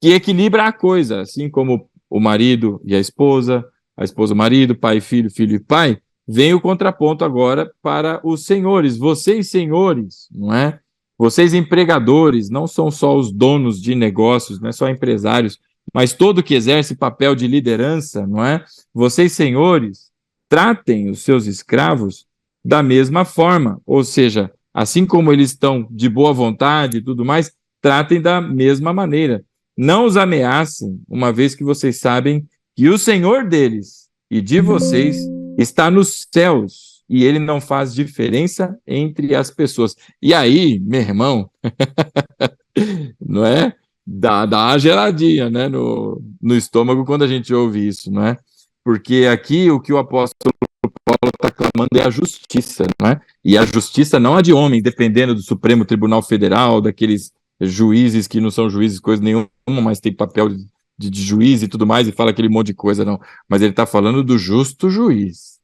que equilibra a coisa, assim como o marido e a esposa o marido, pai e filho, filho e pai, vem o contraponto agora para os senhores. Vocês, senhores, não é? Vocês, empregadores, não são só os donos de negócios, não é só empresários, mas todo que exerce papel de liderança, não é? Vocês, senhores, tratem os seus escravos da mesma forma, ou seja, assim como eles estão de boa vontade e tudo mais, tratem da mesma maneira. Não os ameacem, uma vez que vocês sabem que o Senhor deles e de vocês está nos céus, e ele não faz diferença entre as pessoas. E aí, meu irmão, não é? Dá uma geladinha, né, no estômago quando a gente ouve isso, não é? Porque aqui o que o apóstolo Paulo está clamando é a justiça, não é? E a justiça não a de homem, dependendo do Supremo Tribunal Federal, daqueles juízes que não são juízes coisa nenhuma, mas tem papel de juiz e tudo mais, e fala aquele monte de coisa, não. Mas ele está falando do justo juiz,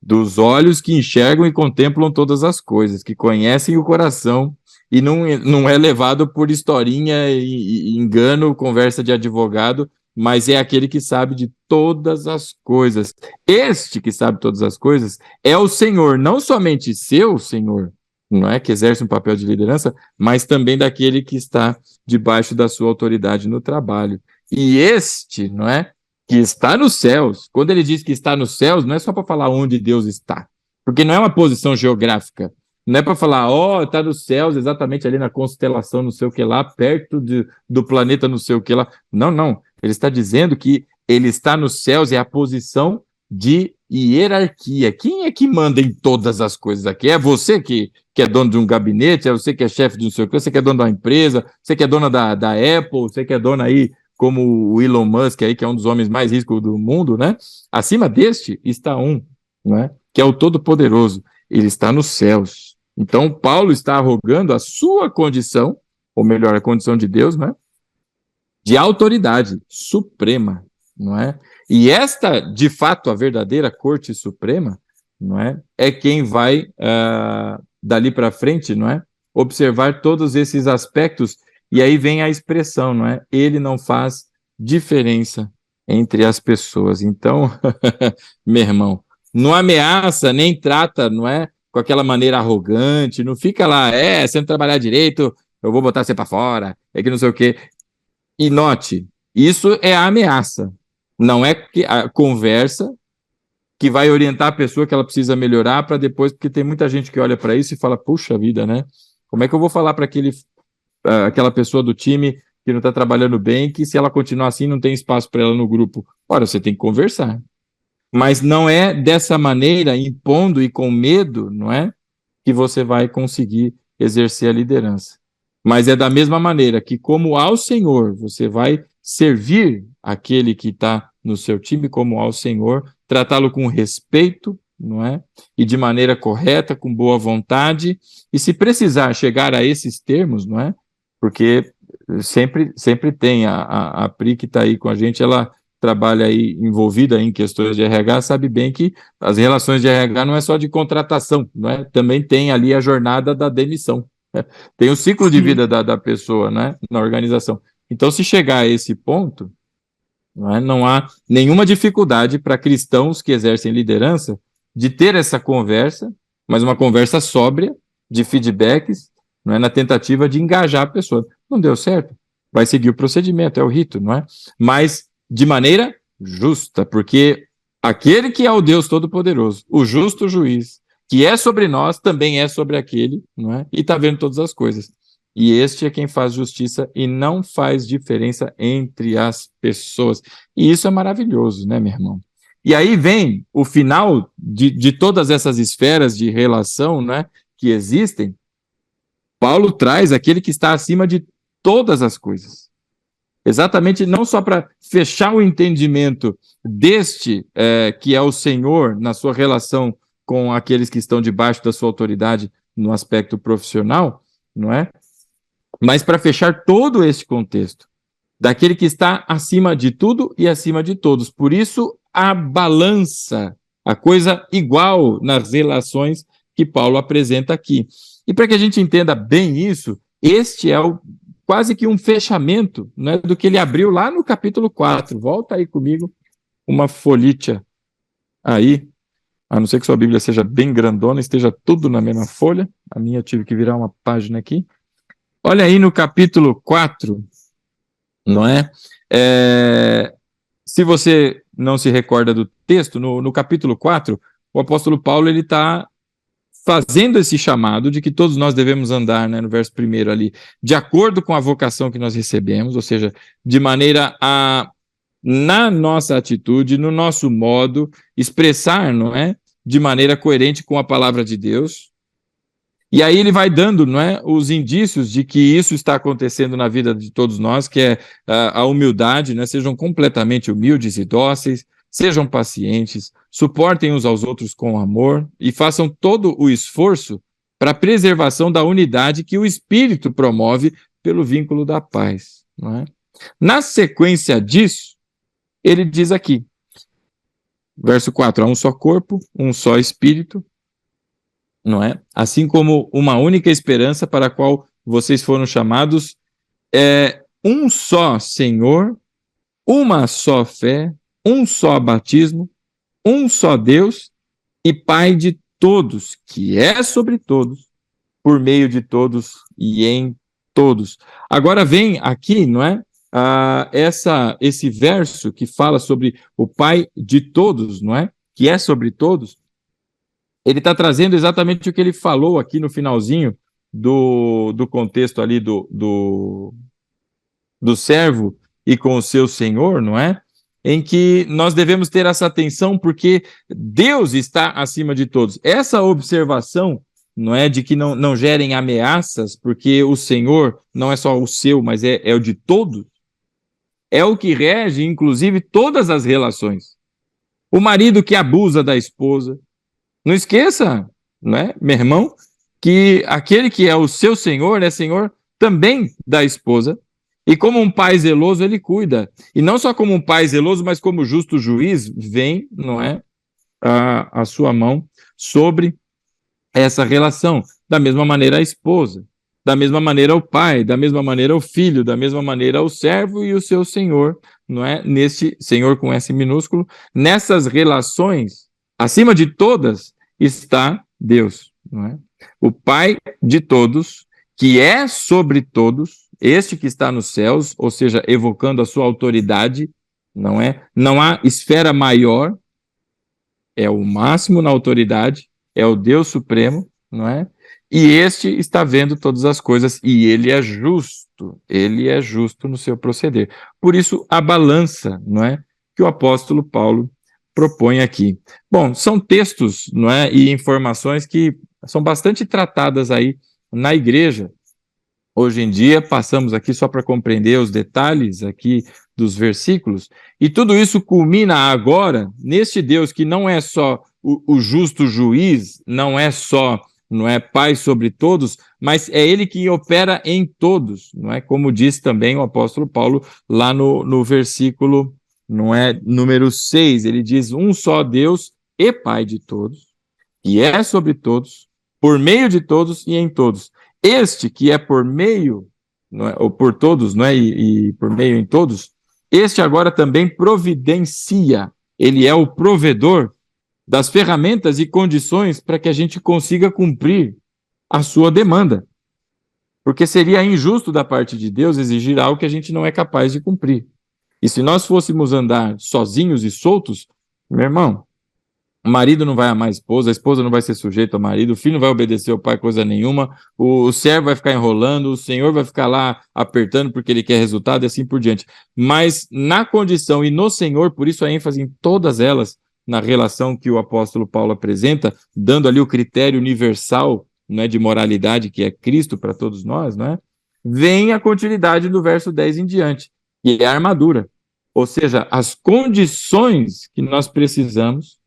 dos olhos que enxergam e contemplam todas as coisas, que conhecem o coração e não é levado por historinha e engano, conversa de advogado, mas é aquele que sabe de todas as coisas. Este que sabe todas as coisas é o Senhor, não somente seu Senhor, não é, que exerce um papel de liderança, mas também daquele que está debaixo da sua autoridade no trabalho. E este, não é, que está nos céus, quando ele diz que está nos céus, não é só para falar onde Deus está, porque não é uma posição geográfica, não é para falar, está nos céus, exatamente ali na constelação não sei o que lá, perto do planeta não sei o que lá. Não, ele está dizendo que ele está nos céus, é a posição de hierarquia. Quem é que manda em todas as coisas aqui? É você que é dono de um gabinete, é você que é chefe de não sei o que, você que é dono da empresa, você que é dona da Apple, você que é dona aí como o Elon Musk aí, que é um dos homens mais ricos do mundo, né? Acima deste está um, né? Que é o Todo-Poderoso. Ele está nos céus. Então, Paulo está arrogando a sua condição, ou melhor, a condição de Deus, né? De autoridade suprema, não é? E esta, de fato, a verdadeira Corte Suprema, não é? É quem vai, dali para frente, não é? Observar todos esses aspectos. E aí vem a expressão, não é? Ele não faz diferença entre as pessoas. Então, meu irmão, não ameaça, nem trata, não é? Com aquela maneira arrogante, não fica lá, se não trabalhar direito, eu vou botar você para fora, é que não sei o quê. E note, isso é a ameaça, não é a conversa que vai orientar a pessoa que ela precisa melhorar para depois, porque tem muita gente que olha para isso e fala, puxa vida, né? Como é que eu vou falar para aquela pessoa do time que não está trabalhando bem, que se ela continuar assim não tem espaço para ela no grupo? Ora, você tem que conversar. Mas não é dessa maneira, impondo e com medo, não é? Que você vai conseguir exercer a liderança. Mas é da mesma maneira que, como ao Senhor, você vai servir aquele que está no seu time como ao Senhor, tratá-lo com respeito, não é? E de maneira correta, com boa vontade, e se precisar chegar a esses termos, não é? Porque sempre tem a Pri que está aí com a gente, ela trabalha aí envolvida em questões de RH, sabe bem que as relações de RH não é só de contratação, não é? Também tem ali a jornada da demissão, né? Tem o ciclo de vida da pessoa, né? Na organização. Então, se chegar a esse ponto, não há nenhuma dificuldade para cristãos que exercem liderança de ter essa conversa, mas uma conversa sóbria, de feedbacks, não é, na tentativa de engajar a pessoa. Não deu certo? Vai seguir o procedimento, é o rito, não é? Mas de maneira justa, porque aquele que é o Deus Todo-Poderoso, o justo juiz, que é sobre nós, também é sobre aquele, não é? E está vendo todas as coisas. E este é quem faz justiça e não faz diferença entre as pessoas. E isso é maravilhoso, né, meu irmão? E aí vem o final de todas essas esferas de relação, né, que existem. Paulo traz aquele que está acima de todas as coisas. Exatamente, não só para fechar o entendimento deste que é o Senhor na sua relação com aqueles que estão debaixo da sua autoridade no aspecto profissional, não é? Mas para fechar todo este contexto, daquele que está acima de tudo e acima de todos. Por isso, a balança, a coisa igual nas relações que Paulo apresenta aqui. E para que a gente entenda bem isso, este é quase que um fechamento, né, do que ele abriu lá no capítulo 4. Volta aí comigo, uma folhinha aí, a não ser que sua Bíblia seja bem grandona, esteja tudo na mesma folha. A minha eu tive que virar uma página aqui. Olha aí no capítulo 4, não é? Se você não se recorda do texto, no capítulo 4, o apóstolo Paulo ele está fazendo esse chamado de que todos nós devemos andar, né, no verso 1 ali, de acordo com a vocação que nós recebemos, ou seja, de maneira a, na nossa atitude, no nosso modo, expressar, não é, de maneira coerente com a palavra de Deus. E aí ele vai dando, não é, os indícios de que isso está acontecendo na vida de todos nós, que é a humildade, né, sejam completamente humildes e dóceis, sejam pacientes, suportem uns aos outros com amor e façam todo o esforço para a preservação da unidade que o Espírito promove pelo vínculo da paz, não é? Na sequência disso, ele diz aqui, verso 4, há um só corpo, um só Espírito, não é? Assim como uma única esperança para a qual vocês foram chamados, um só Senhor, uma só fé, um só batismo, um só Deus e Pai de todos, que é sobre todos, por meio de todos e em todos. Agora vem aqui, não é? Esse verso que fala sobre o Pai de todos, não é? Que é sobre todos. Ele está trazendo exatamente o que ele falou aqui no finalzinho do contexto ali do servo e com o seu senhor, não é? Em que nós devemos ter essa atenção porque Deus está acima de todos. Essa observação, não é, de que não gerem ameaças, porque o Senhor não é só o seu, mas é o de todos, é o que rege, inclusive, todas as relações. O marido que abusa da esposa, não esqueça, né, meu irmão, que aquele que é o seu senhor é senhor também da esposa, e como um pai zeloso ele cuida, e não só como um pai zeloso, mas como justo juiz, vem, não é, a sua mão sobre essa relação, da mesma maneira a esposa, da mesma maneira o pai, da mesma maneira o filho, da mesma maneira o servo e o seu senhor, não é, neste senhor com S minúsculo, nessas relações, acima de todas, está Deus, não é? O Pai de todos, que é sobre todos, este que está nos céus, ou seja, evocando a sua autoridade, não é? Não há esfera maior, é o máximo na autoridade, é o Deus supremo, não é? E este está vendo todas as coisas e ele é justo no seu proceder. Por isso, a balança, não é? Que o apóstolo Paulo propõe aqui. Bom, são textos, não é, e informações que são bastante tratadas aí na igreja. Hoje em dia, passamos aqui só para compreender os detalhes aqui dos versículos, e tudo isso culmina agora neste Deus que não é só o justo juiz, não é só, não é, Pai sobre todos, mas é Ele que opera em todos, não é? Como diz também o apóstolo Paulo lá no versículo, não é, número 6, ele diz, um só Deus e Pai de todos, e é sobre todos, por meio de todos e em todos. Este que é por meio, não é, ou por todos, não é, e por meio em todos, este agora também providencia, ele é o provedor das ferramentas e condições para que a gente consiga cumprir a sua demanda. Porque seria injusto da parte de Deus exigir algo que a gente não é capaz de cumprir. E se nós fôssemos andar sozinhos e soltos, meu irmão, o marido não vai amar a esposa não vai ser sujeita ao marido, o filho não vai obedecer ao pai coisa nenhuma, o servo vai ficar enrolando, o senhor vai ficar lá apertando porque ele quer resultado e assim por diante. Mas na condição e no Senhor, por isso a ênfase em todas elas, na relação que o apóstolo Paulo apresenta, dando ali o critério universal, não é, de moralidade, que é Cristo para todos nós, não é? Vem a continuidade do verso 10 em diante, que é a armadura. Ou seja, as condições que nós precisamos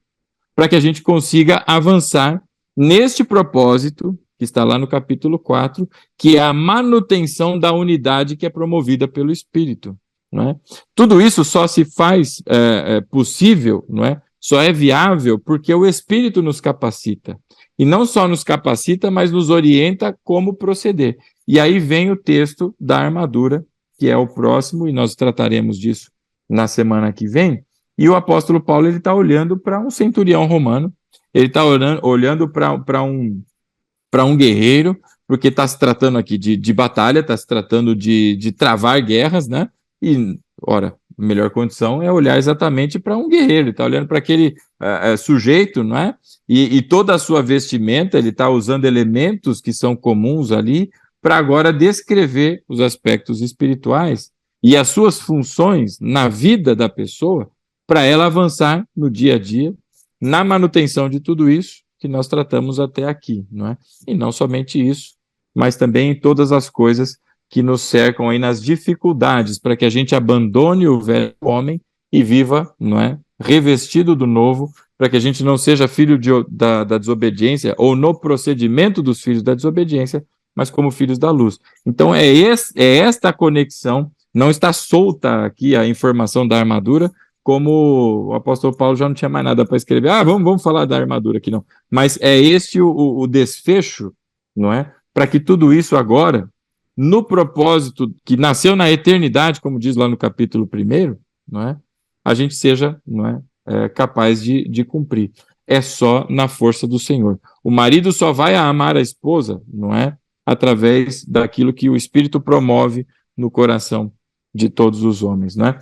para que a gente consiga avançar neste propósito, que está lá no capítulo 4, que é a manutenção da unidade que é promovida pelo Espírito. Não é? Tudo isso só se faz possível, não é? Só é viável porque o Espírito nos capacita. E não só nos capacita, mas nos orienta como proceder. E aí vem o texto da armadura, que é o próximo, e nós trataremos disso na semana que vem. E o apóstolo Paulo está olhando para um centurião romano, ele está olhando para um guerreiro, porque está se tratando aqui de batalha, está se tratando de travar guerras, né? E, ora, a melhor condição é olhar exatamente para um guerreiro, está olhando para aquele sujeito, não é? E toda a sua vestimenta, ele está usando elementos que são comuns ali, para agora descrever os aspectos espirituais e as suas funções na vida da pessoa, para ela avançar no dia a dia, na manutenção de tudo isso que nós tratamos até aqui, não é? E não somente isso, mas também em todas as coisas que nos cercam aí nas dificuldades, para que a gente abandone o velho homem e viva, não é? Revestido do novo, para que a gente não seja filho da desobediência, ou no procedimento dos filhos da desobediência, mas como filhos da luz. Então é esta conexão, não está solta aqui a informação da armadura, como o apóstolo Paulo já não tinha mais nada para escrever, vamos falar da armadura aqui, não. Mas é este o desfecho, não é? Para que tudo isso agora, no propósito que nasceu na eternidade, como diz lá no capítulo 1, não é? A gente seja, não é, capaz de cumprir. É só na força do Senhor. O marido só vai amar a esposa, não é? Através daquilo que o Espírito promove no coração de todos os homens, não é?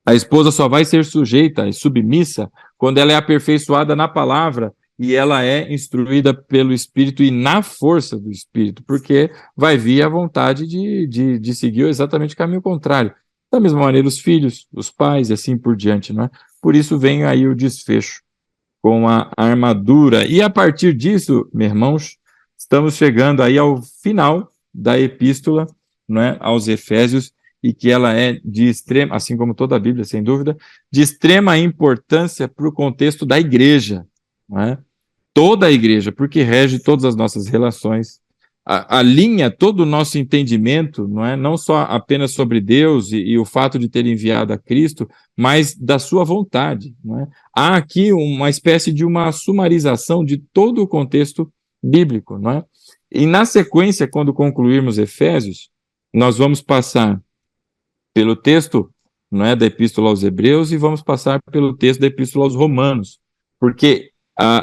A esposa só vai ser sujeita e submissa quando ela é aperfeiçoada na palavra e ela é instruída pelo Espírito e na força do Espírito, porque vai vir a vontade de seguir exatamente o caminho contrário. Da mesma maneira, os filhos, os pais e assim por diante, não é? Por isso vem aí o desfecho com a armadura. E a partir disso, meus irmãos, estamos chegando aí ao final da epístola, não é? Aos Efésios, e que ela é de extrema, assim como toda a Bíblia, sem dúvida, de extrema importância para o contexto da igreja, não é? Toda a igreja, porque rege todas as nossas relações, alinha todo o nosso entendimento, não é? Não só apenas sobre Deus e o fato de ter enviado a Cristo, mas da sua vontade, não é? Há aqui uma espécie de uma sumarização de todo o contexto bíblico, não é? E na sequência, quando concluirmos Efésios, nós vamos passar pelo texto, não é, da Epístola aos Hebreus e vamos passar pelo texto da Epístola aos Romanos, porque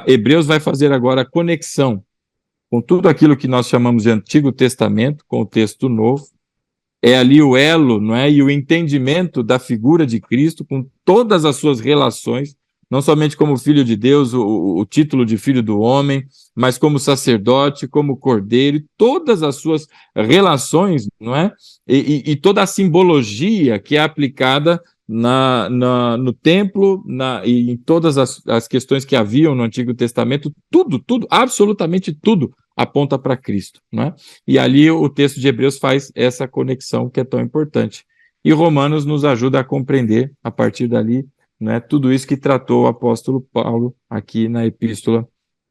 Hebreus vai fazer agora a conexão com tudo aquilo que nós chamamos de Antigo Testamento, com o texto Novo, é ali o elo, não é, e o entendimento da figura de Cristo com todas as suas relações, não somente como filho de Deus, o título de filho do homem, mas como sacerdote, como cordeiro, todas as suas relações, não é? E toda a simbologia que é aplicada no templo e em todas as questões que haviam no Antigo Testamento, tudo, absolutamente tudo aponta para Cristo, não é? E ali o texto de Hebreus faz essa conexão que é tão importante. E Romanos nos ajuda a compreender, a partir dali, né, tudo isso que tratou o apóstolo Paulo aqui na epístola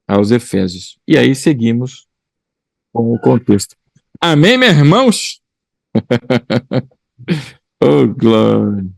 aos Efésios. E aí seguimos com o contexto. Amém, meus irmãos? Oh, glória!